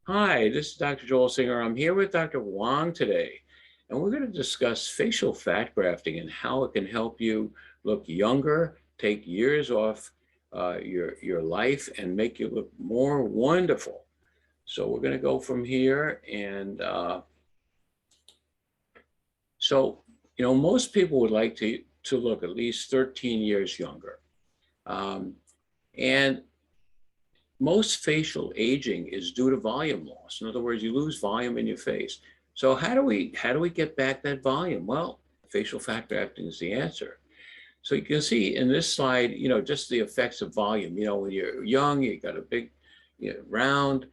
Hi, this is Dr. Joel Singer. I'm here with Dr. Wang today, and we're going to discuss facial fat grafting and how it can help you look younger, take years off your life, and make you look more wonderful. So we're going to go from here, and most people would like to look at least 13 years younger, um, and most facial aging is due to volume loss. In other words, you lose volume in your face. So how do we get back that volume? Well, facial fat grafting is the answer. So you can see in this slide, just the effects of volume. When you're young, you got a big, round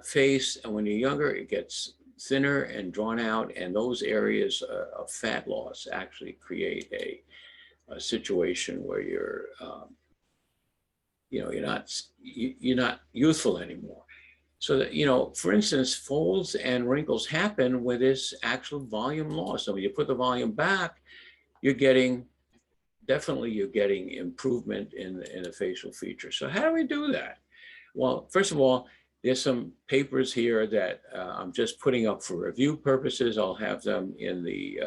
face, and when you're younger, it gets thinner and drawn out, and those areas of fat loss actually create a situation where you're not youthful anymore. So that, for instance, folds and wrinkles happen with this actual volume loss. So when you put the volume back, you're getting improvement in the facial features. So how do we do that? Well, first of all, there's some papers here that I'm just putting up for review purposes. I'll have them in the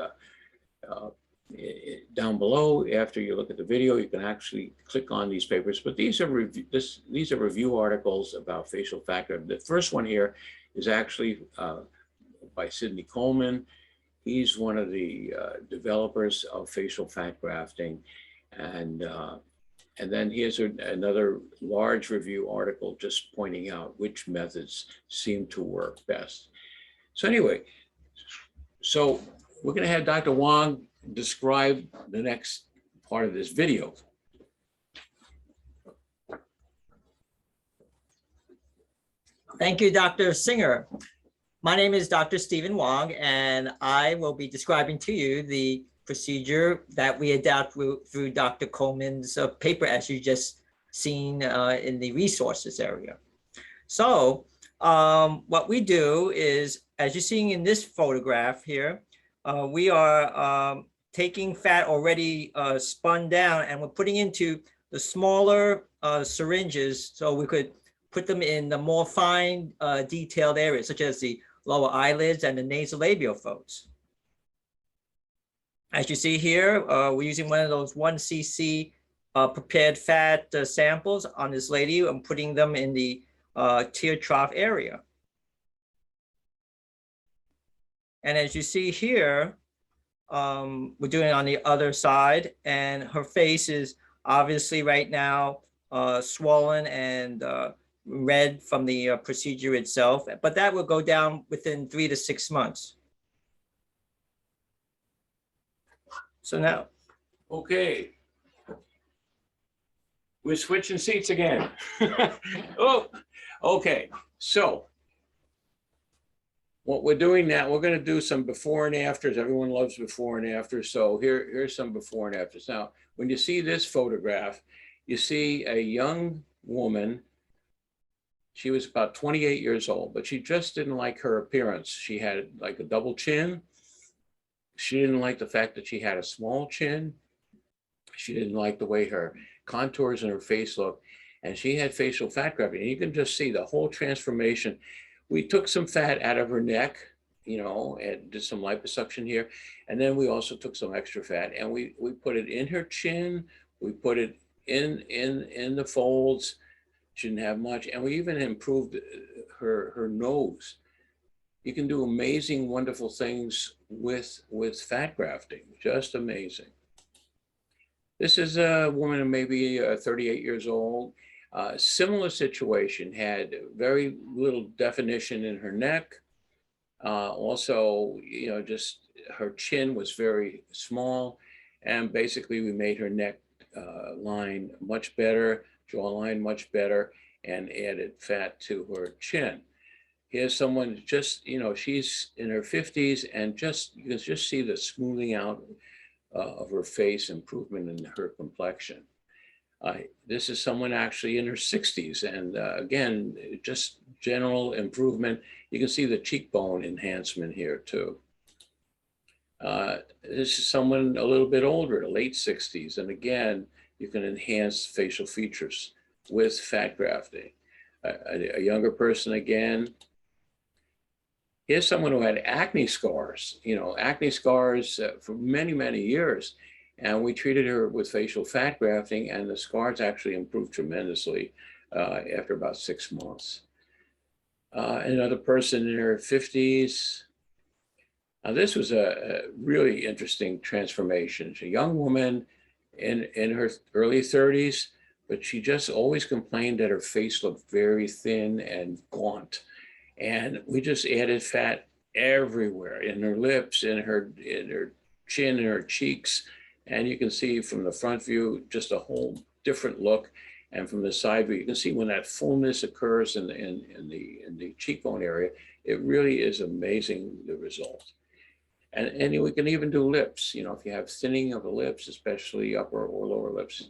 down below. After you look at the video, you can actually click on these papers. But these are review articles about facial fat grafting. The first one here is actually by Sidney Coleman. He's one of the developers of facial fat grafting, and then here's another large review article just pointing out which methods seem to work best. So anyway, we're going to have Dr. Wang describe the next part of this video. Thank you, Dr. Singer. My name is Dr. Stephen Wang, and I will be describing to you the procedure that we adapt through Dr. Coleman's paper, as you just seen in the resources area. So what we do is, as you're seeing in this photograph here, we are taking fat already spun down, and we're putting into the smaller syringes so we could put them in the more fine detailed areas, such as the lower eyelids and the nasolabial folds. As you see here, we're using one of those 1 cc prepared fat samples on this lady and putting them in the tear trough area. And as you see here, we're doing it on the other side, and her face is obviously right now swollen and red from the procedure itself, but that will go down within 3 to 6 months. So now, Okay, we're switching seats again. Oh, okay. So what we're doing now, we're going to do some before and afters. Everyone loves before and after. So here's some before and afters. Now, when you see this photograph, you see a young woman. She was about 28 years old, but she just didn't like her appearance. She had like a double chin. She didn't like the fact that she had a small chin. She didn't like the way her contours and her face looked. And she had facial fat grafting. And you can just see the whole transformation. We took some fat out of her neck, and did some liposuction here. And then we also took some extra fat, and we put it in her chin. We put it in the folds. She didn't have much. And we even improved her nose. You can do amazing, wonderful things with fat grafting, just amazing. This is a woman who may be 38 years old. Similar situation, had very little definition in her neck. Also, just her chin was very small. And basically we made her neck line much better, jawline much better, and added fat to her chin. Here's someone just, she's in her 50s, and you can just see the smoothing out of her face, improvement in her complexion. This is someone actually in her 60s, and again, just general improvement. You can see the cheekbone enhancement here too. This is someone a little bit older, late 60s, and again, you can enhance facial features with fat grafting. A younger person, again, Here's someone who had acne scars, acne scars for many, many years. And we treated her with facial fat grafting, and the scars actually improved tremendously after about 6 months. Another person in her 50s. Now, this was a really interesting transformation. She's a young woman in her early 30s, but she just always complained that her face looked very thin and gaunt. And we just added fat everywhere, in her lips, in her chin, in her cheeks. And you can see from the front view, just a whole different look. And from the side view, you can see when that fullness occurs in the cheekbone area, it really is amazing, the result. And we can even do lips. If you have thinning of the lips, especially upper or lower lips,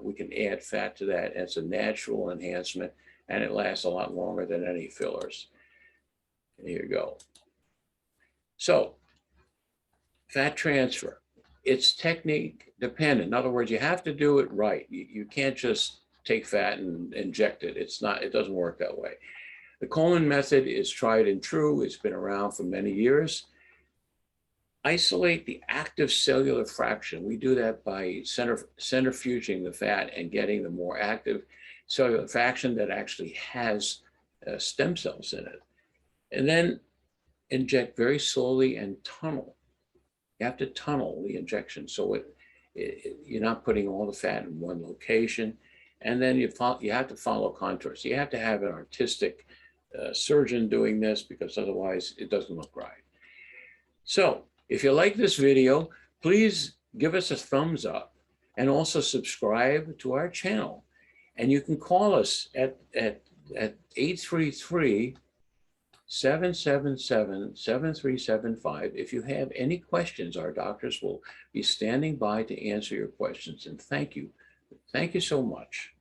we can add fat to that. And it's a natural enhancement, and it lasts a lot longer than any fillers. Here you go. So, fat transfer, it's technique dependent. In other words, you have to do it right. You can't just take fat and inject it. It doesn't work that way. The Coleman method is tried and true. It's been around for many years. Isolate the active cellular fraction. We do that by centrifuging the fat and getting the more active cellular fraction that actually has stem cells in it. And then inject very slowly and tunnel. You have to tunnel the injection so you're not putting all the fat in one location. And then you have to follow contours. So you have to have an artistic surgeon doing this, because otherwise it doesn't look right. So if you like this video, please give us a thumbs up and also subscribe to our channel. And you can call us at 833-777-7375. If you have any questions, our doctors will be standing by to answer your questions. And thank you. Thank you so much.